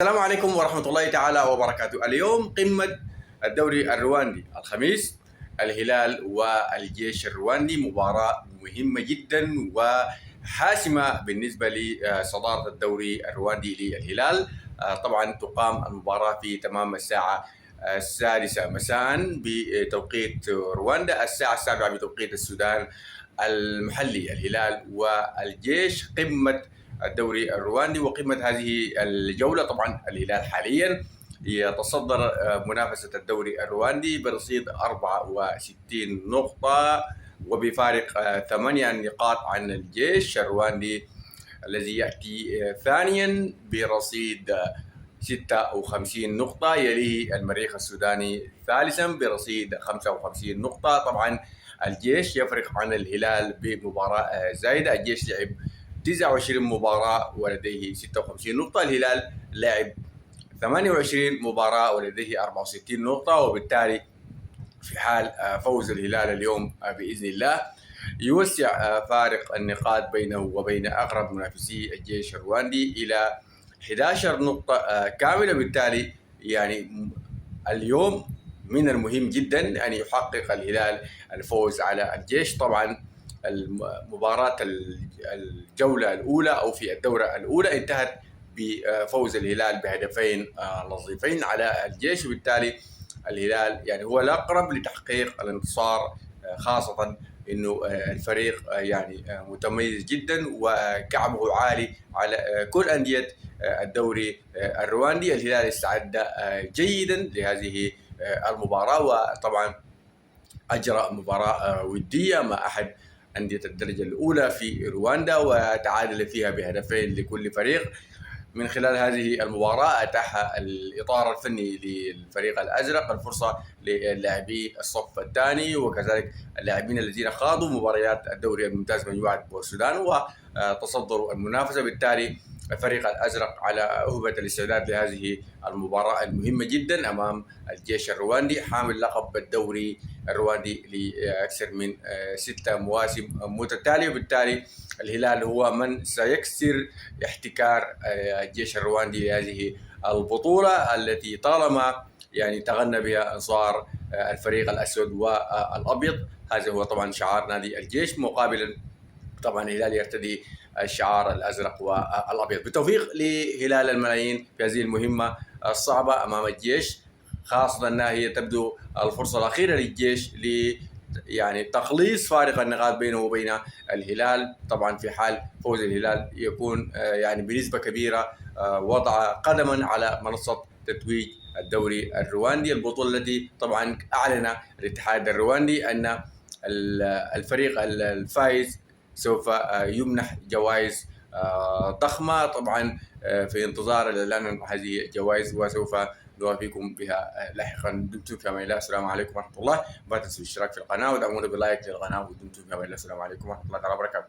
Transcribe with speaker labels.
Speaker 1: السلام عليكم ورحمة الله تعالى وبركاته. اليوم قمة الدوري الرواندي الخميس، الهلال والجيش الرواندي، مباراة مهمة جدا وحاسمة بالنسبة لصدارة الدوري الرواندي للهلال. طبعا تقام المباراة في تمام الساعة 6 مساء بتوقيت رواندا، الساعة 7 بتوقيت السودان المحلي. الهلال والجيش قمة الدوري الرواندي وقمة هذه الجولة. طبعا الهلال حاليا يتصدر منافسة الدوري الرواندي برصيد 64 نقطة وبفارق 8 نقاط عن الجيش الرواندي الذي يأتي ثانيا برصيد 56 نقطة. يليه المريخ السوداني ثالثا برصيد 55 نقطة. طبعا الجيش يفرق عن الهلال بمباراة زايدة. الجيش لعب 29 مباراة ولديه 56 نقطة، الهلال لعب 28 مباراة ولديه 64 نقطة، وبالتالي في حال فوز الهلال اليوم بإذن الله يوسع فارق النقاط بينه وبين أقرب منافسي الجيش الرواندي إلى 11 نقطة كاملة. بالتالي يعني اليوم من المهم جدا أن يحقق الهلال الفوز على الجيش. طبعا المباراة الجولة الأولى أو في الدورة الأولى انتهت بفوز الهلال بهدفين نظيفين على الجيش، وبالتالي الهلال يعني هو الأقرب لتحقيق الانتصار، خاصة إنه الفريق يعني متميز جدا وكعبه عالي على كل أندية الدوري الرواندي. الهلال استعد جيدا لهذه المباراة، وطبعا أجرى مباراة ودية مع أحد أندية الدرجة الأولى في رواندا وتعادل فيها بهدفين لكل فريق. من خلال هذه المباراة أتاح الإطار الفني للفريق الأزرق الفرصة للاعبي الصف الثاني وكذلك اللاعبين الذين خاضوا مباريات الدوري الممتاز مجموعة بورسودان وتصدروا المنافسة. بالتالي الفريق الأزرق على أهبة الاستعداد لهذه المباراة المهمة جدا أمام الجيش الرواندي حامل لقب الدوري الرواندي لأكثر من 6 مواسم متتالية. وبالتالي الهلال هو من سيكسر احتكار الجيش الرواندي لهذه البطولة التي طالما يعني تغنى بها أنصار الفريق الأسود والأبيض. هذا هو طبعا شعار نادي الجيش، مقابلا طبعا الهلال يرتدي الشعار الأزرق والأبيض. بالتوفيق لهلال الملايين في هذه المهمة الصعبة أمام الجيش، خاصة أنها هي تبدو الفرصة الأخيرة للجيش يعني تقليص فارق النقاط بينه وبين الهلال. طبعا في حال فوز الهلال يكون يعني بنسبة كبيرة وضع قدما على منصة تتويج الدوري الرواندي، البطولة التي طبعا أعلن الاتحاد الرواندي أن الفريق الفائز سوف يمنح جوائز ضخمة. طبعا في انتظار الإعلان عن هذه الجوائز وسوف نوافيكم بها لاحقا. دمتم في امان الله، السلام عليكم ورحمه الله. لا تنسوا الاشتراك في القناه ودعمونا باللايك للقناه، ودمتم في امان الله، السلام عليكم ورحمه الله وبركاته.